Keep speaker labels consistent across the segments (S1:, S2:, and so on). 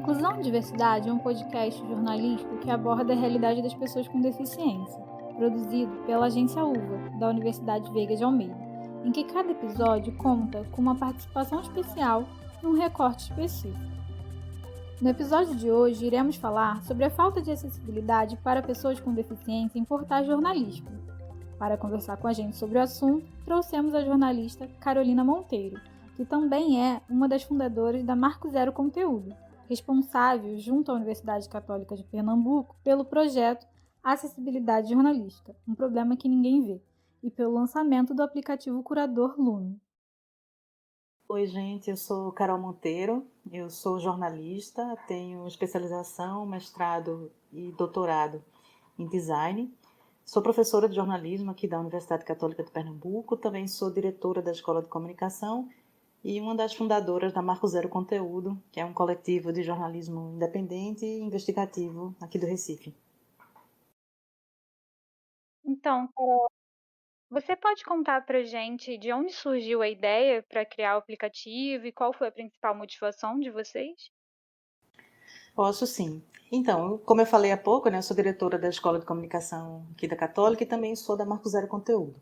S1: Inclusão e Diversidade é um podcast jornalístico que aborda a realidade das pessoas com deficiência, produzido pela Agência UVA, da Universidade Veiga de Almeida, em que cada episódio conta com uma participação especial e um recorte específico. No episódio de hoje, iremos falar sobre a falta de acessibilidade para pessoas com deficiência em portais jornalísticos. Para conversar com a gente sobre o assunto, trouxemos a jornalista Carolina Monteiro, que também é uma das fundadoras da Marco Zero Conteúdo, responsável, junto à Universidade Católica de Pernambuco, pelo projeto Acessibilidade Jornalística, um problema que ninguém vê, e pelo lançamento do aplicativo Curador Lume.
S2: Oi, gente, eu sou Carol Monteiro, eu sou jornalista, tenho especialização, mestrado e doutorado em design. Sou professora de jornalismo aqui da Universidade Católica de Pernambuco, também sou diretora da Escola de Comunicação e uma das fundadoras da Marco Zero Conteúdo, que é um coletivo de jornalismo independente e investigativo aqui do Recife.
S3: Então, Carol, você pode contar pra gente de onde surgiu a ideia para criar o aplicativo e qual foi a principal motivação de vocês?
S2: Posso sim. Então, como eu falei há pouco, né, eu sou diretora da Escola de Comunicação aqui da Católica e também sou da Marco Zero Conteúdo.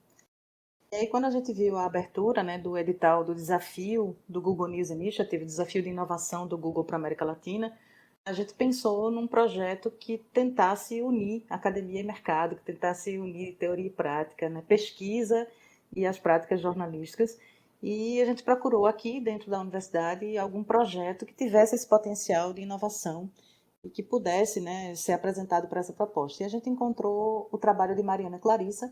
S2: E aí, quando a gente viu a abertura, né, do edital do desafio do Google News Initiative, desafio de inovação do Google para a América Latina, a gente pensou num projeto que tentasse unir academia e mercado, que tentasse unir teoria e prática, né, pesquisa e as práticas jornalísticas. E a gente procurou aqui dentro da universidade algum projeto que tivesse esse potencial de inovação e que pudesse, né, ser apresentado para essa proposta. E a gente encontrou o trabalho de Mariana Clarissa,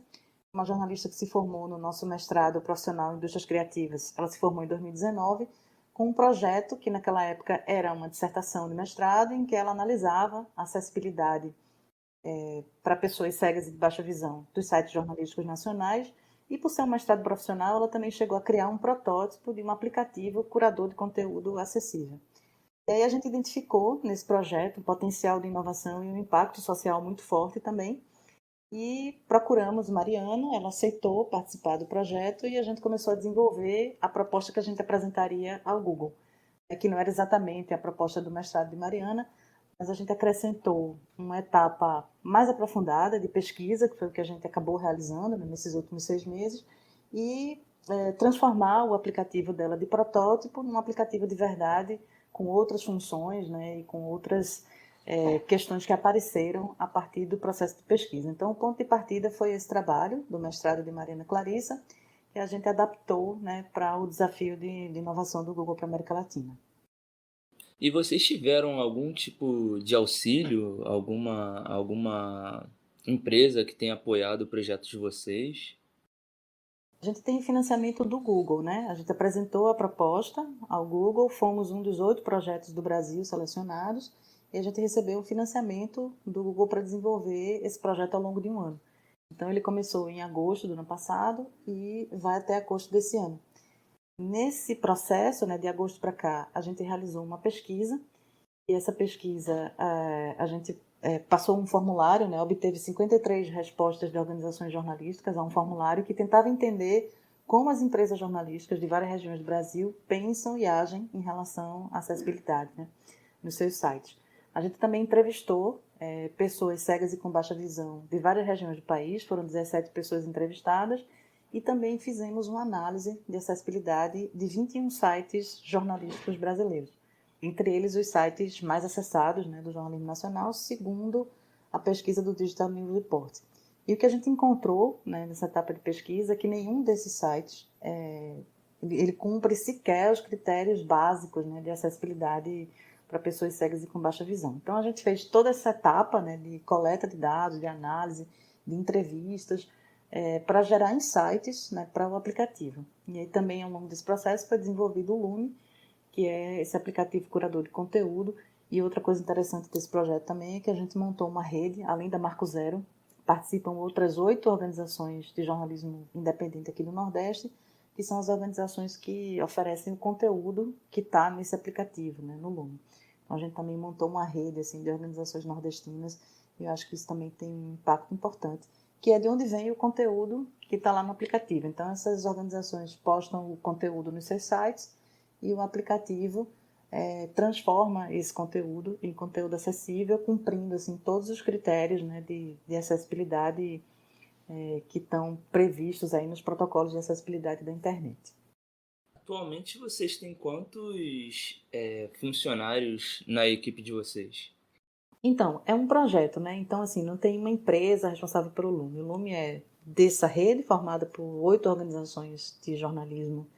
S2: uma jornalista que se formou no nosso mestrado profissional em indústrias criativas. Ela se formou em 2019 com um projeto que naquela época era uma dissertação de mestrado em que ela analisava a acessibilidade para pessoas cegas e de baixa visão dos sites jornalísticos nacionais. E por ser um mestrado profissional, ela também chegou a criar um protótipo de um aplicativo curador de conteúdo acessível. E aí a gente identificou nesse projeto um potencial de inovação e um impacto social muito forte também, e procuramos Mariana, ela aceitou participar do projeto e a gente começou a desenvolver a proposta que a gente apresentaria ao Google. Que não era exatamente a proposta do mestrado de Mariana, mas a gente acrescentou uma etapa mais aprofundada de pesquisa, que foi o que a gente acabou realizando, né, nesses últimos 6 meses, e transformar o aplicativo dela de protótipo num aplicativo de verdade, com outras funções, né, e com outras questões que apareceram a partir do processo de pesquisa. Então, o ponto de partida foi esse trabalho do mestrado de Mariana Clarissa, que a gente adaptou, né, para o desafio de inovação do Google para a América Latina.
S4: E vocês tiveram algum tipo de auxílio, alguma empresa que tenha apoiado o projeto de vocês?
S2: A gente tem financiamento do Google, né? A gente apresentou a proposta ao Google, fomos um dos 8 projetos do Brasil selecionados e a gente recebeu o financiamento do Google para desenvolver esse projeto ao longo de um ano. Então, ele começou em agosto do ano passado e vai até agosto desse ano. Nesse processo, né, de agosto para cá, a gente realizou uma pesquisa e essa pesquisa a gente passou um formulário, né, obteve 53 respostas de organizações jornalísticas a um formulário que tentava entender como as empresas jornalísticas de várias regiões do Brasil pensam e agem em relação à acessibilidade, né, nos seus sites. A gente também entrevistou pessoas cegas e com baixa visão de várias regiões do país, foram 17 pessoas entrevistadas, e também fizemos uma análise de acessibilidade de 21 sites jornalísticos brasileiros, entre eles os sites mais acessados, né, do jornalismo nacional, segundo a pesquisa do Digital News Report. E o que a gente encontrou, né, nessa etapa de pesquisa é que nenhum desses sites ele cumpre sequer os critérios básicos, né, de acessibilidade para pessoas cegas e com baixa visão. Então a gente fez toda essa etapa, né, de coleta de dados, de análise, de entrevistas, para gerar insights, né, para o aplicativo. E aí também ao longo desse processo foi desenvolvido o Lume, que é esse aplicativo curador de conteúdo. E outra coisa interessante desse projeto também é que a gente montou uma rede, além da Marco Zero, participam outras 8 organizações de jornalismo independente aqui do Nordeste, que são as organizações que oferecem o conteúdo que está nesse aplicativo, né, no Lume. Então a gente também montou uma rede assim, de organizações nordestinas, e eu acho que isso também tem um impacto importante, que é de onde vem o conteúdo que está lá no aplicativo. Então essas organizações postam o conteúdo nos seus sites, e o aplicativo transforma esse conteúdo em conteúdo acessível, cumprindo assim, todos os critérios, né, de acessibilidade que estão previstos aí nos protocolos de acessibilidade da internet.
S4: Atualmente vocês têm quantos funcionários na equipe de vocês?
S2: Então, é um projeto, né? Então, assim, não tem uma empresa responsável pelo Lume. O Lume é dessa rede formada por 8 organizações de jornalismo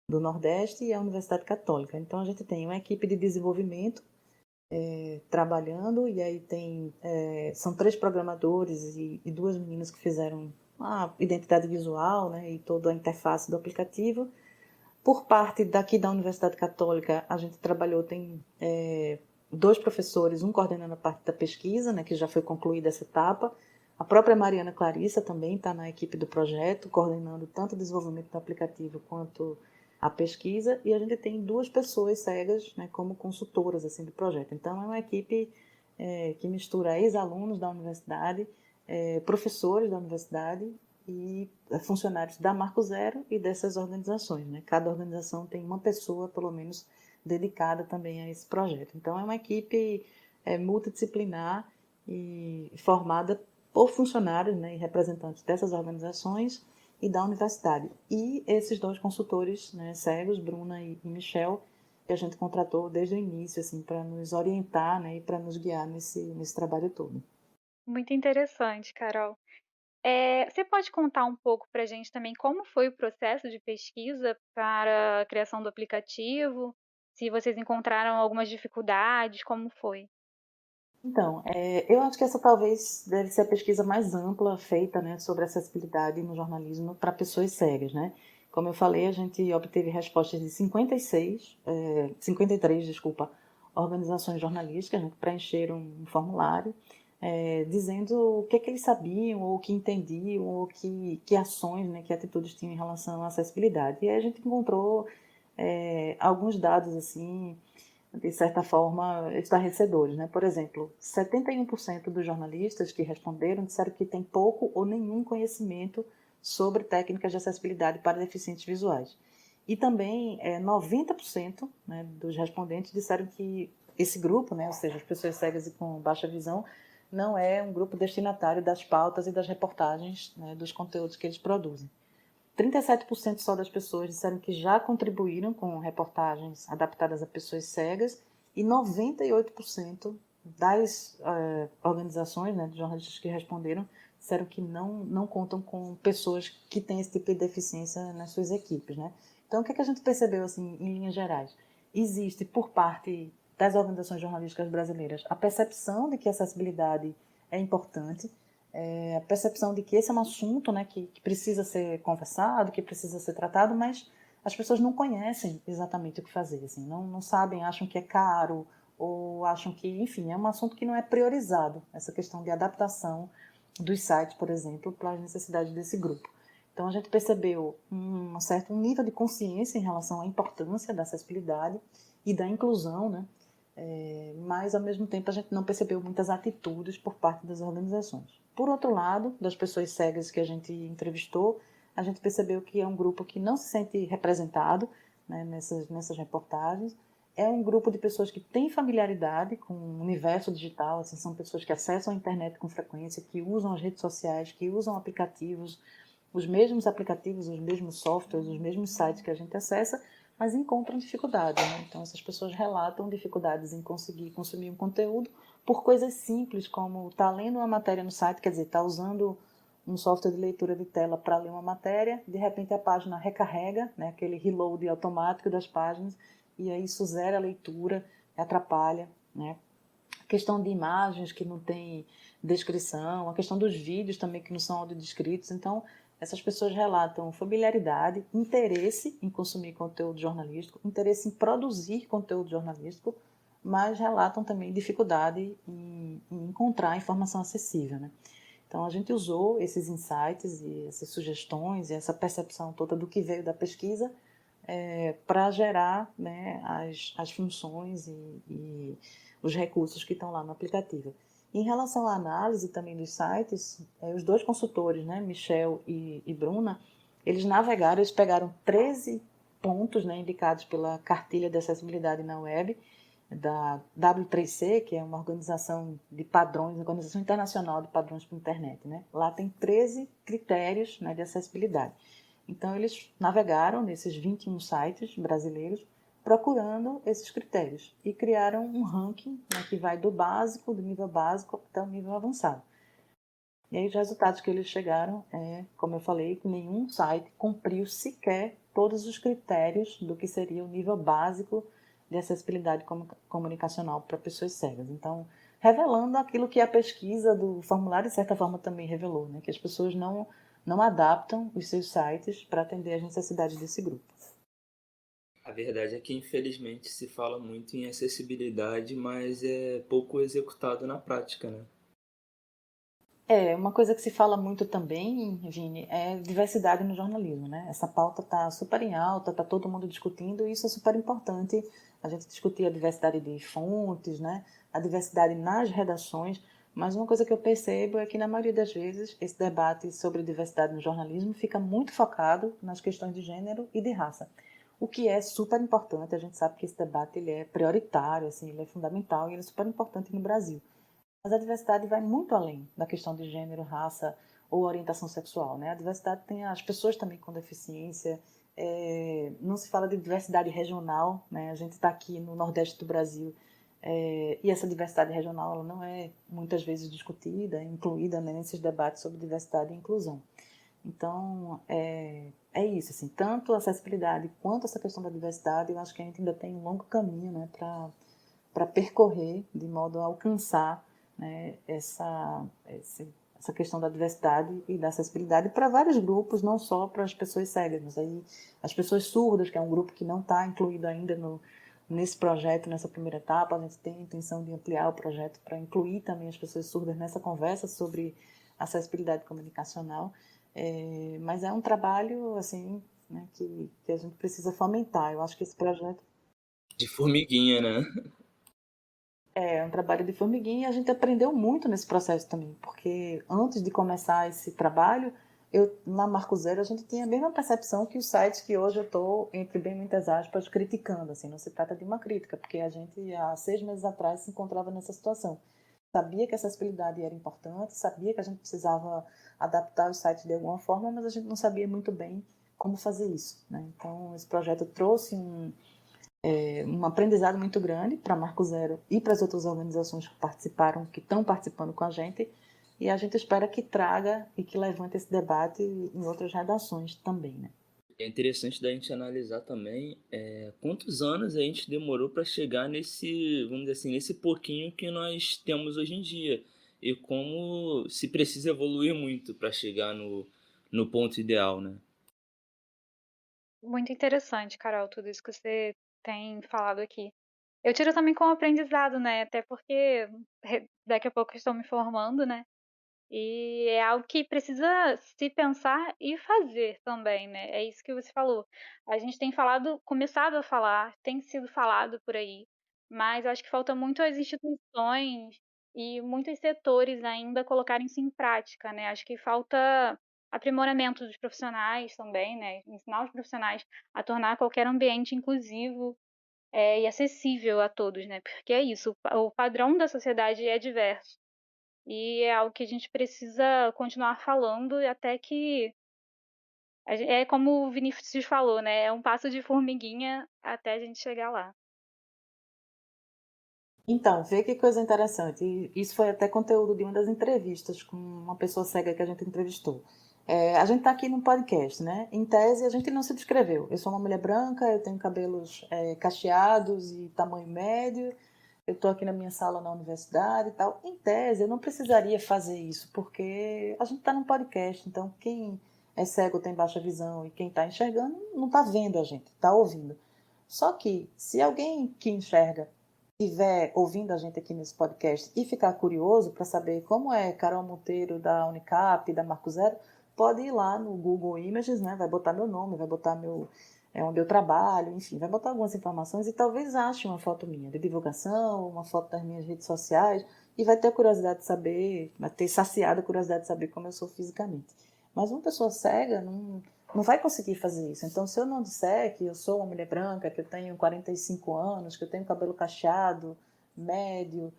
S2: do Nordeste e a Universidade Católica. Então, a gente tem uma equipe de desenvolvimento trabalhando, e aí são 3 programadores e 2 meninas que fizeram a identidade visual, né, e toda a interface do aplicativo. Por parte daqui da Universidade Católica, a gente trabalhou, tem 2 professores, um coordenando a parte da pesquisa, né, que já foi concluída essa etapa. A própria Mariana Clarissa também está na equipe do projeto, coordenando tanto o desenvolvimento do aplicativo quanto a pesquisa. E a gente tem 2 pessoas cegas, né, como consultoras assim, do projeto. Então, é uma equipe que mistura ex-alunos da universidade, professores da universidade e funcionários da Marco Zero e dessas organizações, né? Cada organização tem uma pessoa, pelo menos, dedicada também a esse projeto. Então, é uma equipe multidisciplinar e formada por funcionários, né, e representantes dessas organizações e da universidade. E esses 2 consultores, né, cegos, Bruna e Michel, que a gente contratou desde o início, assim, para nos orientar, né, e para nos guiar nesse trabalho todo.
S3: Muito interessante, Carol. Você pode contar um pouco para a gente também como foi o processo de pesquisa para a criação do aplicativo? Se vocês encontraram algumas dificuldades, como foi?
S2: Então, eu acho que essa talvez deve ser a pesquisa mais ampla feita, né, sobre acessibilidade no jornalismo para pessoas cegas, né? Como eu falei, a gente obteve respostas de 53, desculpa, organizações jornalísticas, né, que preencheram um formulário dizendo o que eles sabiam, ou o que entendiam, ou que ações, né, que atitudes tinham em relação à acessibilidade. E aí a gente encontrou alguns dados assim de certa forma, estarrecedores, né? Por exemplo, 71% dos jornalistas que responderam disseram que tem pouco ou nenhum conhecimento sobre técnicas de acessibilidade para deficientes visuais. E também 90%, né, dos respondentes disseram que esse grupo, né, ou seja, as pessoas cegas e com baixa visão, não é um grupo destinatário das pautas e das reportagens, né, dos conteúdos que eles produzem. 37% só das pessoas disseram que já contribuíram com reportagens adaptadas a pessoas cegas e 98% das organizações, né, de jornalistas que responderam, disseram que não contam com pessoas que têm esse tipo de deficiência nas suas equipes, né? Então, o que a gente percebeu, assim, em linhas gerais? Existe, por parte das organizações jornalísticas brasileiras, a percepção de que a acessibilidade é importante, a percepção de que esse é um assunto, né, que precisa ser conversado, que precisa ser tratado, mas as pessoas não conhecem exatamente o que fazer, assim, não sabem, acham que é caro, ou acham que, enfim, é um assunto que não é priorizado, essa questão de adaptação dos sites, por exemplo, para as necessidades desse grupo. Então, a gente percebeu um certo nível de consciência em relação à importância da acessibilidade e da inclusão, né? Mas, ao mesmo tempo, a gente não percebeu muitas atitudes por parte das organizações. Por outro lado, das pessoas cegas que a gente entrevistou, a gente percebeu que é um grupo que não se sente representado, né, nessas reportagens. É um grupo de pessoas que têm familiaridade com o universo digital, assim, são pessoas que acessam a internet com frequência, que usam as redes sociais, que usam aplicativos, os mesmos softwares, os mesmos sites que a gente acessa, mas encontram dificuldades, né? Então, essas pessoas relatam dificuldades em conseguir consumir um conteúdo por coisas simples, como estar lendo uma matéria no site, quer dizer, estar usando um software de leitura de tela para ler uma matéria, de repente a página recarrega, né, aquele reload automático das páginas, e aí isso zera a leitura, atrapalha, né? A questão de imagens que não tem descrição, a questão dos vídeos também que não são audiodescritos. Então, essas pessoas relatam familiaridade, interesse em consumir conteúdo jornalístico, interesse em produzir conteúdo jornalístico, mas relatam também dificuldade em encontrar informação acessível, né? Então, a gente usou esses insights e essas sugestões e essa percepção toda do que veio da pesquisa para gerar, né, as funções e os recursos que estão lá no aplicativo. Em relação à análise também dos sites, os 2 consultores, né, Michel e Bruna, eles navegaram, eles pegaram 13 pontos, né, indicados pela Cartilha de Acessibilidade na Web, da W3C, que é uma organização de padrões, Organização Internacional de Padrões para a Internet, né? Lá tem 13 critérios, né, de acessibilidade. Então, eles navegaram nesses 21 sites brasileiros procurando esses critérios e criaram um ranking, né, que vai do básico, do nível básico até o nível avançado. E aí os resultados que eles chegaram como eu falei, que nenhum site cumpriu sequer todos os critérios do que seria o nível básico de acessibilidade comunicacional para pessoas cegas. Então, revelando aquilo que a pesquisa do formulário, de certa forma, também revelou, né? Que as pessoas não adaptam os seus sites para atender às necessidades desse grupo.
S4: A verdade é que, infelizmente, se fala muito em acessibilidade, mas é pouco executado na prática, né?
S2: Uma coisa que se fala muito também, Vini, é diversidade no jornalismo, né? Essa pauta está super em alta, está todo mundo discutindo, e isso é super importante, a gente discutir a diversidade de fontes, né? A diversidade nas redações, mas uma coisa que eu percebo é que, na maioria das vezes, esse debate sobre diversidade no jornalismo fica muito focado nas questões de gênero e de raça, o que é super importante. A gente sabe que esse debate ele é prioritário, assim, ele é fundamental e ele é super importante no Brasil. Mas a diversidade vai muito além da questão de gênero, raça ou orientação sexual, né? A diversidade tem as pessoas também com deficiência, não se fala de diversidade regional, né? A gente está aqui no Nordeste do Brasil e essa diversidade regional ela não é muitas vezes discutida, incluída, né, nesses debates sobre diversidade e inclusão. Então, é isso, assim, tanto a acessibilidade quanto essa questão da diversidade, eu acho que a gente ainda tem um longo caminho, né, para percorrer de modo a alcançar, né, essa questão da diversidade e da acessibilidade para vários grupos, não só para as pessoas cegas, mas aí as pessoas surdas, que é um grupo que não está incluído ainda nesse projeto, nessa primeira etapa. A gente tem a intenção de ampliar o projeto para incluir também as pessoas surdas nessa conversa sobre acessibilidade comunicacional, mas é um trabalho assim, né, que a gente precisa fomentar. Eu acho que esse projeto
S4: De formiguinha, né?
S2: é um trabalho de formiguinha e a gente aprendeu muito nesse processo também, porque antes de começar esse trabalho, na Marco Zero, a gente tinha a mesma percepção que os sites que hoje eu estou, entre bem muitas aspas, criticando. Assim, não se trata de uma crítica, porque a gente, há 6 meses atrás, se encontrava nessa situação. Sabia que a acessibilidade era importante, sabia que a gente precisava adaptar os sites de alguma forma, mas a gente não sabia muito bem como fazer isso, né? Então, esse projeto trouxe um aprendizado muito grande para a Marco Zero e para as outras organizações que participaram, que estão participando com a gente, e a gente espera que traga e que levante esse debate em outras redações também, né?
S4: É interessante da gente analisar também quantos anos a gente demorou para chegar nesse, vamos dizer assim, nesse pouquinho que nós temos hoje em dia. E como se precisa evoluir muito para chegar no ponto ideal, né?
S3: Muito interessante, Carol, tudo isso que você tem falado aqui. Eu tiro também como aprendizado, né? Até porque daqui a pouco eu estou me formando, né? E é algo que precisa se pensar e fazer também, né? É isso que você falou. A gente tem falado, começado a falar, tem sido falado por aí, mas eu acho que falta muito as instituições e muitos setores ainda colocarem isso em prática, né? Acho que falta aprimoramento dos profissionais também, né? Ensinar os profissionais a tornar qualquer ambiente inclusivo, e acessível a todos, né? Porque é isso, o padrão da sociedade é diverso. E é algo que a gente precisa continuar falando até que. É como o Vinícius falou, né? É um passo de formiguinha até a gente chegar lá.
S2: Então, vê que coisa interessante. E isso foi até conteúdo de uma das entrevistas com uma pessoa cega que a gente entrevistou. A gente está aqui num podcast, né? Em tese, a gente não se descreveu. Eu sou uma mulher branca, eu tenho cabelos cacheados e tamanho médio, eu estou aqui na minha sala na universidade e tal. Em tese, eu não precisaria fazer isso, porque a gente está num podcast, então quem é cego tem baixa visão e quem está enxergando não está vendo a gente, está ouvindo. Só que, se alguém que enxerga estiver ouvindo a gente aqui nesse podcast e ficar curioso para saber como é Carol Monteiro da Unicap, da Marco Zero, pode ir lá no Google Images, né? Vai botar meu nome, vai botar onde eu trabalho, enfim, vai botar algumas informações e talvez ache uma foto minha de divulgação, uma foto das minhas redes sociais e vai ter curiosidade de saber, vai ter saciado a curiosidade de saber como eu sou fisicamente. Mas uma pessoa cega não vai conseguir fazer isso. Então, se eu não disser que eu sou uma mulher branca, que eu tenho 45 anos, que eu tenho cabelo cacheado, médio,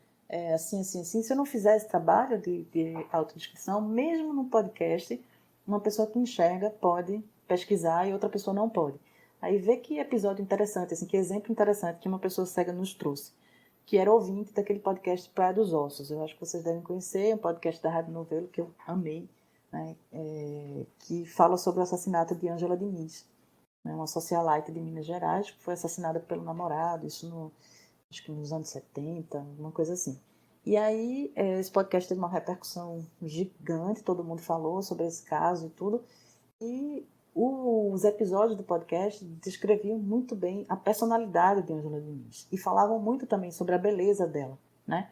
S2: assim, se eu não fizer esse trabalho de autodescrição, mesmo no podcast, uma pessoa que enxerga pode pesquisar e outra pessoa não pode. Aí vê que episódio interessante, assim, que exemplo interessante que uma pessoa cega nos trouxe, que era ouvinte daquele podcast Praia dos Ossos. Eu acho que vocês devem conhecer, um podcast da Rádio Novelo que eu amei, né, que fala sobre o assassinato de Ângela Diniz, né, uma socialite de Minas Gerais, que foi assassinada pelo namorado, isso acho que nos anos 70, uma coisa assim. E aí, esse podcast teve uma repercussão gigante, todo mundo falou sobre esse caso e tudo, e os episódios do podcast descreviam muito bem a personalidade de Ângela Diniz, e falavam muito também sobre a beleza dela, né?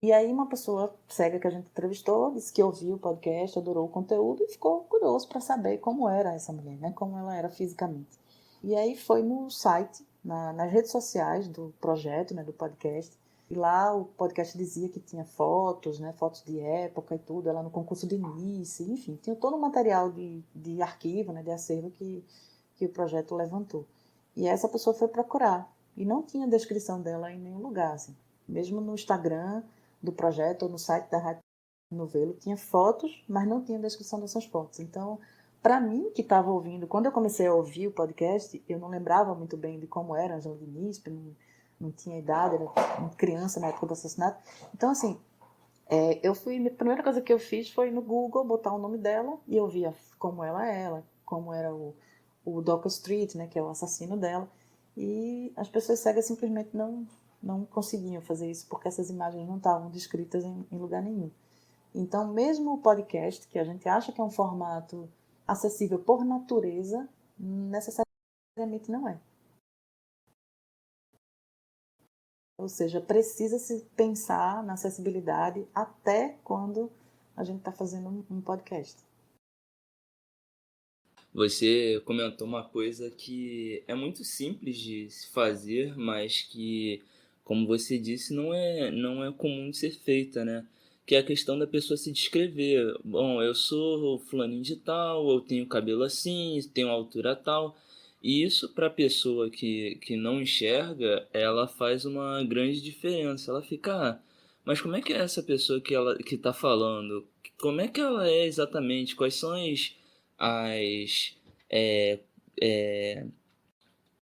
S2: E aí uma pessoa cega que a gente entrevistou disse que ouviu o podcast, adorou o conteúdo e ficou curioso para saber como era essa mulher, né? Como ela era fisicamente. E aí foi no site, nas redes sociais do projeto, né, do podcast, e lá o podcast dizia que tinha fotos, né, fotos de época e tudo, ela no concurso de Miss, enfim, tinha todo um material de arquivo, né, de acervo que o projeto levantou. E essa pessoa foi procurar e não tinha descrição dela em nenhum lugar, assim. Mesmo no Instagram do projeto ou no site da Rádio Novelo tinha fotos, mas não tinha descrição dessas fotos. Então, para mim que estava ouvindo, quando eu comecei a ouvir o podcast, eu não lembrava muito bem de como era Ângela Diniz, não tinha idade, era criança na época do assassinato. Então, assim, a primeira coisa que eu fiz foi no Google botar o nome dela e eu via como era o Docker Street, né, que é o assassino dela. E as pessoas cegas simplesmente não conseguiam fazer isso porque essas imagens não estavam descritas em lugar nenhum. Então, mesmo o podcast, que a gente acha que é um formato acessível por natureza, necessariamente não é. Ou seja, precisa-se pensar na acessibilidade até quando a gente está fazendo um podcast.
S4: Você comentou uma coisa que é muito simples de se fazer, mas que, como você disse, não é comum de ser feita, né? Que é a questão da pessoa se descrever. Bom, eu sou fulaninho de tal, eu tenho cabelo assim, tenho altura tal. E isso para a pessoa que não enxerga, ela faz uma grande diferença. Ela fica, mas como é que é essa pessoa que tá falando? Como é que ela é exatamente? Quais são as é,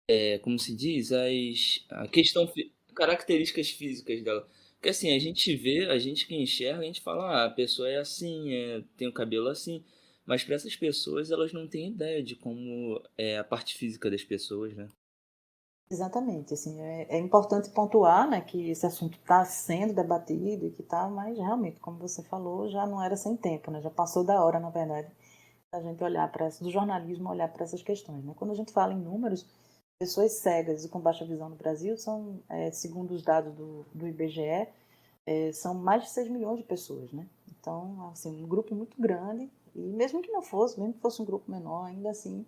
S4: é, como se diz, a questão, características físicas dela. Porque assim, a gente vê, a gente que enxerga, a gente fala, a pessoa é assim, tem o cabelo assim. Mas para essas pessoas, elas não têm ideia de como é a parte física das pessoas, né?
S2: Exatamente, assim, é importante pontuar, né, que esse assunto está sendo debatido e que está, mas realmente, como você falou, já não era sem tempo, né, já passou da hora, na verdade, da gente olhar do jornalismo olhar para essas questões, né. Quando a gente fala em números, pessoas cegas e com baixa visão no Brasil são, segundo os dados do IBGE, são mais de 6 milhões de pessoas, né. Então, assim, um grupo muito grande, e mesmo que não fosse, mesmo que fosse um grupo menor, ainda assim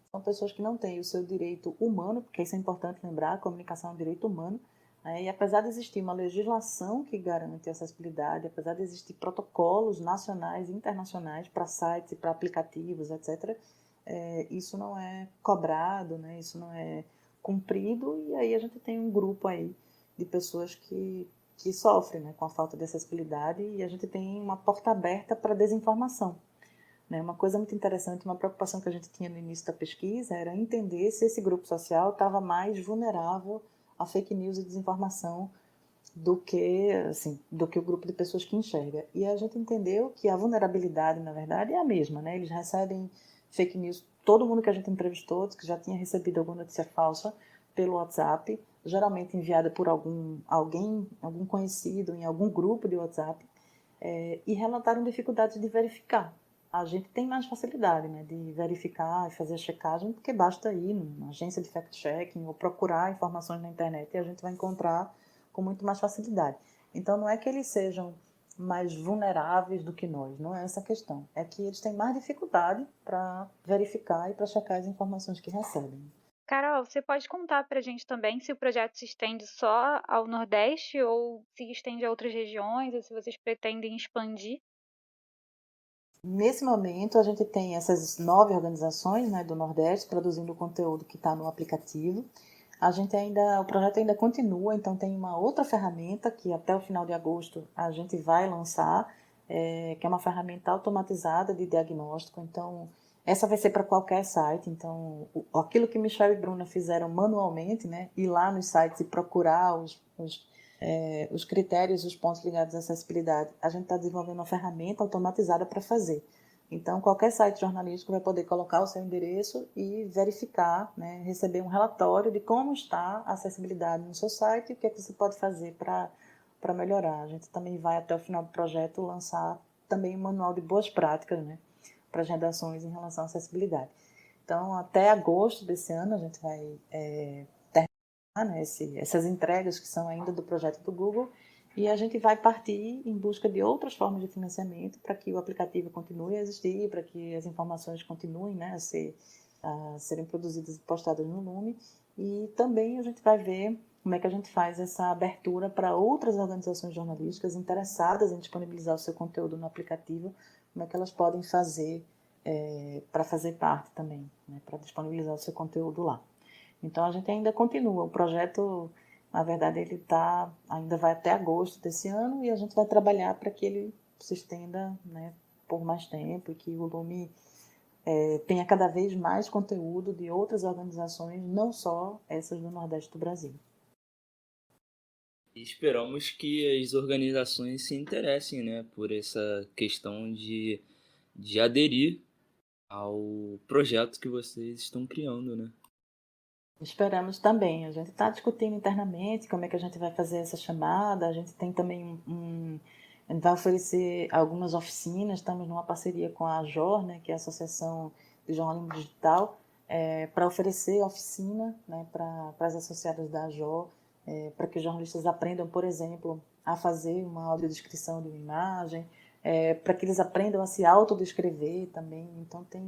S2: são pessoas que não têm o seu direito humano, porque isso é importante lembrar, a comunicação é um direito humano, né? E apesar de existir uma legislação que garante a acessibilidade, apesar de existir protocolos nacionais e internacionais para sites e para aplicativos, etc., isso não é cobrado, né? Isso não é cumprido, e aí a gente tem um grupo aí de pessoas que sofrem, né, com a falta de acessibilidade, e a gente tem uma porta aberta para desinformação. Uma coisa muito interessante, uma preocupação que a gente tinha no início da pesquisa era entender se esse grupo social estava mais vulnerável a fake news e desinformação do que o grupo de pessoas que enxerga. E a gente entendeu que a vulnerabilidade, na verdade, é a mesma, né? Eles recebem fake news, todo mundo que a gente entrevistou, que já tinha recebido alguma notícia falsa pelo WhatsApp, geralmente enviada por algum conhecido em algum grupo de WhatsApp, e relataram dificuldades de verificar. A gente tem mais facilidade, né, de verificar e fazer a checagem, porque basta ir numa agência de fact-checking ou procurar informações na internet e a gente vai encontrar com muito mais facilidade. Então, não é que eles sejam mais vulneráveis do que nós, não é essa a questão. É que eles têm mais dificuldade para verificar e para checar as informações que recebem.
S3: Carol, você pode contar pra gente também se o projeto se estende só ao Nordeste ou se estende a outras regiões, ou se vocês pretendem expandir?
S2: Nesse momento, a gente tem essas 9 organizações, né, do Nordeste produzindo o conteúdo que está no aplicativo. O projeto ainda continua, então tem uma outra ferramenta que até o final de agosto a gente vai lançar, que é uma ferramenta automatizada de diagnóstico. Então, essa vai ser para qualquer site. Então, aquilo que Michelle e Bruna fizeram manualmente, né, ir lá nos sites e procurar os critérios, os pontos ligados à acessibilidade, a gente está desenvolvendo uma ferramenta automatizada para fazer. Então, qualquer site jornalístico vai poder colocar o seu endereço e verificar, né, receber um relatório de como está a acessibilidade no seu site e o que é que você pode fazer para melhorar. A gente também vai, até o final do projeto, lançar também um manual de boas práticas, né, para as redações em relação à acessibilidade. Então, até agosto desse ano, a gente vai terminar, né, essas entregas que são ainda do projeto do Google, e a gente vai partir em busca de outras formas de financiamento para que o aplicativo continue a existir, para que as informações continuem, né, a serem produzidas e postadas no Lume. E também a gente vai ver como é que a gente faz essa abertura para outras organizações jornalísticas interessadas em disponibilizar o seu conteúdo no aplicativo, como é que elas podem fazer para fazer parte também, né, para disponibilizar o seu conteúdo lá. Então a gente ainda continua, o projeto, na verdade, ainda vai até agosto desse ano e a gente vai trabalhar para que ele se estenda, né, por mais tempo e que o Lume tenha cada vez mais conteúdo de outras organizações, não só essas do Nordeste do Brasil.
S4: E esperamos que as organizações se interessem, né, por essa questão de aderir ao projeto que vocês estão criando, né?
S2: Esperamos também. A gente está discutindo internamente como é que a gente vai fazer essa chamada. A gente tem também a gente vai oferecer algumas oficinas. Estamos numa parceria com a AJOR, né, que é a Associação de Jornalismo Digital, para oferecer oficina, né, para as associadas da AJOR, para que os jornalistas aprendam, por exemplo, a fazer uma audiodescrição de uma imagem, para que eles aprendam a se autodescrever também. Então tem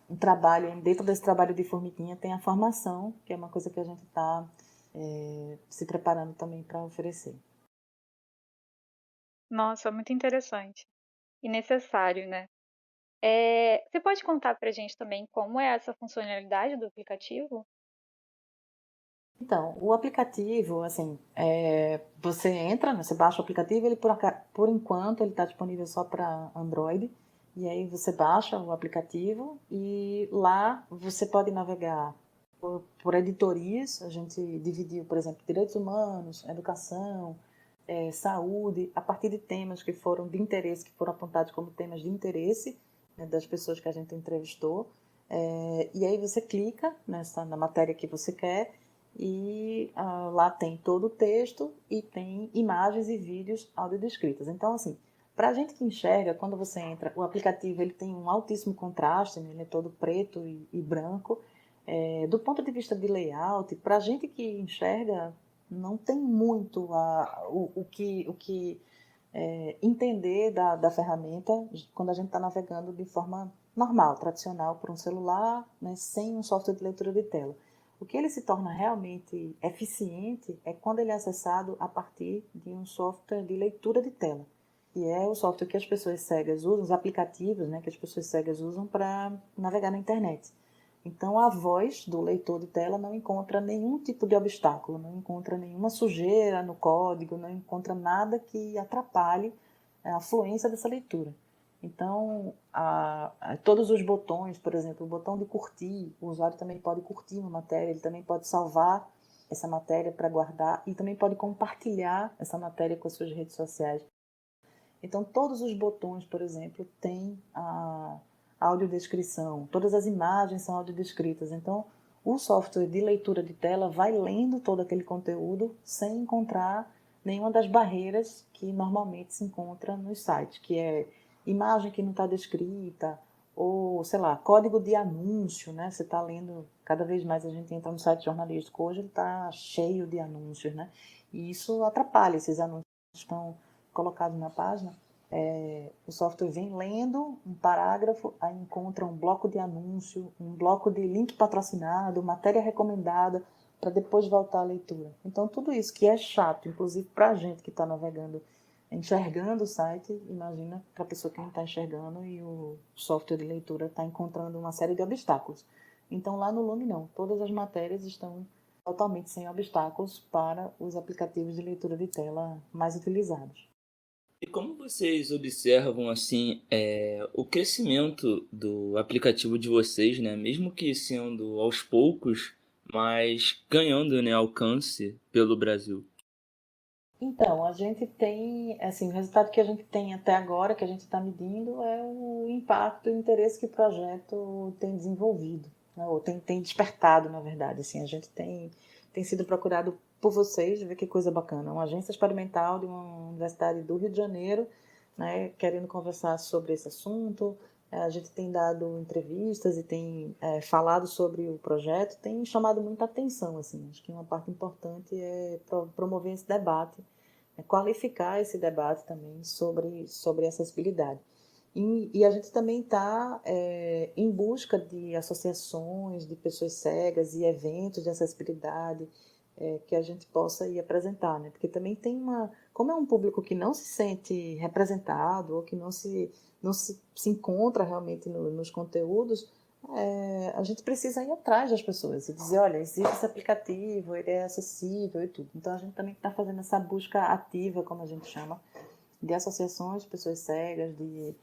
S2: um trabalho, dentro desse trabalho de formiguinha tem a formação, que é uma coisa que a gente está se preparando também para oferecer.
S3: Nossa, muito interessante e necessário, né? Você pode contar pra gente também como é essa funcionalidade do aplicativo?
S2: Então, o aplicativo, assim, você entra, né, você baixa o aplicativo, ele por enquanto ele está disponível só para Android, e aí você baixa o aplicativo e lá você pode navegar por editorias. A gente dividiu, por exemplo, direitos humanos, educação, saúde, a partir de temas que foram de interesse, que foram apontados como temas de interesse, né, das pessoas que a gente entrevistou. E aí você clica na matéria que você quer e lá tem todo o texto e tem imagens e vídeos audiodescritas. Então, assim, para a gente que enxerga, quando você entra, o aplicativo ele tem um altíssimo contraste, né? Ele é todo preto e branco. Do ponto de vista de layout, para a gente que enxerga, não tem muito o que entender da ferramenta quando a gente está navegando de forma normal, tradicional, por um celular, né, sem um software de leitura de tela. O que ele se torna realmente eficiente é quando ele é acessado a partir de um software de leitura de tela, que é o software que as pessoas cegas usam, os aplicativos, né, que as pessoas cegas usam para navegar na internet. Então, a voz do leitor de tela não encontra nenhum tipo de obstáculo, não encontra nenhuma sujeira no código, não encontra nada que atrapalhe a fluência dessa leitura. Então, todos os botões, por exemplo, o botão de curtir, o usuário também pode curtir uma matéria, ele também pode salvar essa matéria para guardar e também pode compartilhar essa matéria com as suas redes sociais. Então, todos os botões, por exemplo, têm a audiodescrição, todas as imagens são audiodescritas. Então, o software de leitura de tela vai lendo todo aquele conteúdo sem encontrar nenhuma das barreiras que normalmente se encontra nos sites, que é imagem que não está descrita, ou, sei lá, código de anúncio, né? Você está lendo, cada vez mais a gente entra no site jornalístico, hoje ele está cheio de anúncios, né? E isso atrapalha, esses anúncios estão colocados na página. O software vem lendo um parágrafo, aí encontra um bloco de anúncio, um bloco de link patrocinado, matéria recomendada, para depois voltar à leitura. Então, tudo isso que é chato, inclusive para a gente que está navegando enxergando o site, imagina para a pessoa que não está enxergando e o software de leitura está encontrando uma série de obstáculos. Então, lá no Lume, não. Todas as matérias estão totalmente sem obstáculos para os aplicativos de leitura de tela mais utilizados.
S4: E como vocês observam assim o crescimento do aplicativo de vocês, né? Mesmo que sendo aos poucos, mas ganhando, né, alcance pelo Brasil?
S2: Então, a gente tem, assim, o resultado que a gente tem até agora, que a gente está medindo, é o impacto e o interesse que o projeto tem desenvolvido, né? Ou tem despertado, na verdade. Assim, a gente tem sido procurado por vocês, ver que coisa bacana. Uma agência experimental de uma universidade do Rio de Janeiro, né, querendo conversar sobre esse assunto. A gente tem dado entrevistas e tem falado sobre o projeto, tem chamado muita atenção. Assim. Acho que uma parte importante é promover esse debate, qualificar esse debate também sobre acessibilidade. E a gente também está em busca de associações de pessoas cegas e eventos de acessibilidade que a gente possa ir apresentar, né? Porque também tem como é um público que não se sente representado ou que não se encontra realmente nos conteúdos, a gente precisa ir atrás das pessoas e dizer, olha, existe esse aplicativo, ele é acessível e tudo. Então a gente também está fazendo essa busca ativa, como a gente chama, de associações de pessoas cegas, de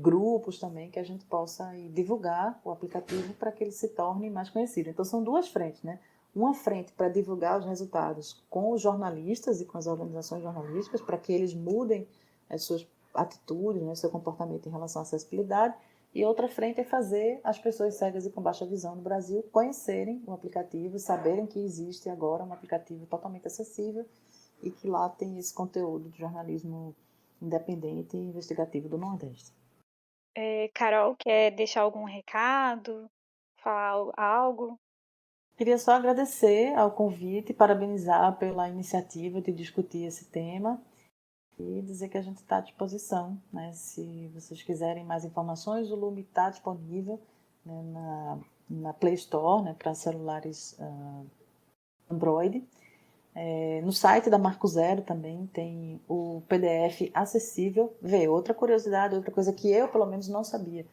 S2: grupos também, que a gente possa divulgar o aplicativo para que ele se torne mais conhecido. Então são duas frentes, né? Uma frente para divulgar os resultados com os jornalistas e com as organizações jornalísticas, para que eles mudem as suas atitudes, né, seu comportamento em relação à acessibilidade, e outra frente é fazer as pessoas cegas e com baixa visão no Brasil conhecerem o aplicativo, saberem que existe agora um aplicativo totalmente acessível e que lá tem esse conteúdo de jornalismo independente e investigativo do Nordeste.
S3: Carol, quer deixar algum recado? Falar algo?
S2: Queria só agradecer ao convite, parabenizar pela iniciativa de discutir esse tema e dizer que a gente está à disposição, né? Se vocês quiserem mais informações, o Lume está disponível, né, na Play Store, né, para celulares Android. No site da Marco Zero também tem o PDF acessível. Vê, outra curiosidade, outra coisa que eu, pelo menos, não sabia,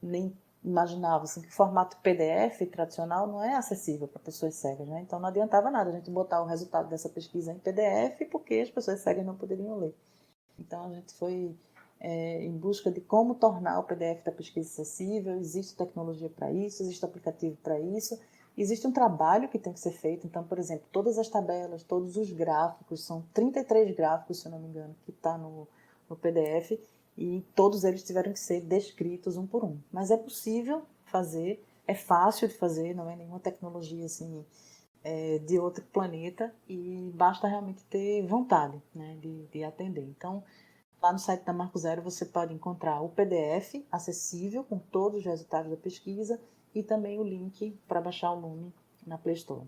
S2: nem imaginava, assim, que o formato PDF tradicional não é acessível para pessoas cegas, né? Então não adiantava nada a gente botar o resultado dessa pesquisa em PDF porque as pessoas cegas não poderiam ler. Então a gente foi em busca de como tornar o PDF da pesquisa acessível. Existe tecnologia para isso, existe aplicativo para isso. Existe um trabalho que tem que ser feito. Então, por exemplo, todas as tabelas, todos os gráficos, são 33 gráficos, se eu não me engano, que está no PDF, e todos eles tiveram que ser descritos um por um. Mas é possível fazer, é fácil de fazer, não é nenhuma tecnologia assim de outro planeta, e basta realmente ter vontade, né, de atender. Então, lá no site da Marco Zero você pode encontrar o PDF acessível com todos os resultados da pesquisa e também o link para baixar o Lume na Play Store.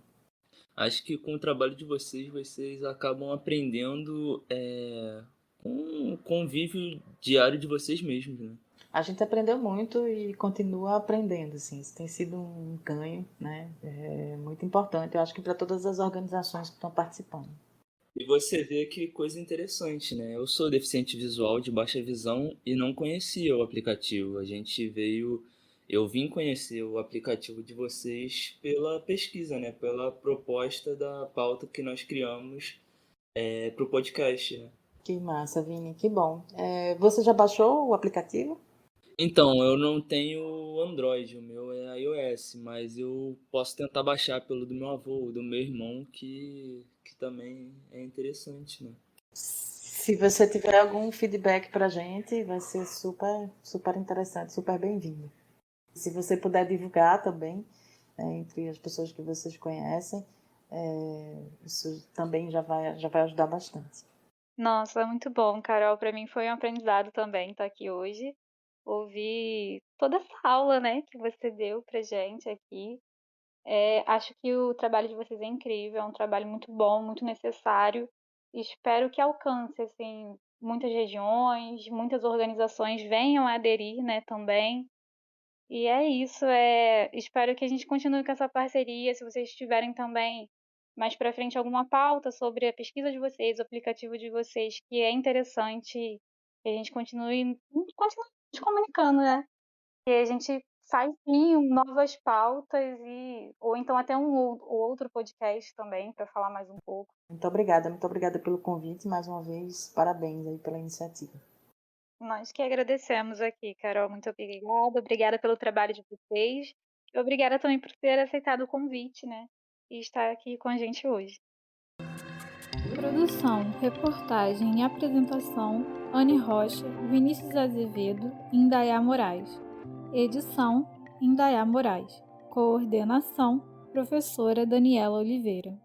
S4: Acho que com o trabalho de vocês acabam aprendendo com o convívio diário de vocês mesmos, né?
S2: A gente aprendeu muito e continua aprendendo, assim. Isso tem sido um ganho, né? Muito importante, eu acho que para todas as organizações que estão participando.
S4: E você vê que coisa interessante, né? Eu sou deficiente visual de baixa visão e não conhecia o aplicativo. Eu vim conhecer o aplicativo de vocês pela pesquisa, né? Pela proposta da pauta que nós criamos para o podcast, né?
S2: Que massa, Vini, que bom. Você já baixou o aplicativo?
S4: Então, eu não tenho Android, o meu é iOS, mas eu posso tentar baixar pelo do meu avô, do meu irmão, que também é interessante, né?
S2: Se você tiver algum feedback para a gente, vai ser super, super interessante, super bem-vindo. Se você puder divulgar também, né, entre as pessoas que vocês conhecem, isso também já vai ajudar bastante.
S3: Nossa, muito bom, Carol. Para mim foi um aprendizado também estar aqui hoje. Ouvir toda essa aula, né, que você deu pra gente aqui. Acho que o trabalho de vocês é incrível, é um trabalho muito bom, muito necessário. Espero que alcance, assim, muitas regiões, muitas organizações venham a aderir, né, também. E é isso, espero que a gente continue com essa parceria. Se vocês tiverem também mais para frente alguma pauta sobre a pesquisa de vocês, o aplicativo de vocês, que é interessante, que a gente continue se comunicando, né? Que a gente faz sim novas pautas ou então até ou outro podcast também para falar mais um pouco.
S2: Muito obrigada pelo convite, mais uma vez, parabéns aí pela iniciativa.
S3: Nós que agradecemos aqui, Carol, muito obrigada pelo trabalho de vocês, e obrigada também por ter aceitado o convite, né, e estar aqui com a gente hoje.
S1: Produção, reportagem e apresentação: Anne Rocha, Vinícius Azevedo e Indaiá Moraes. Edição: Indaiá Moraes. Coordenação: Professora Daniela Oliveira.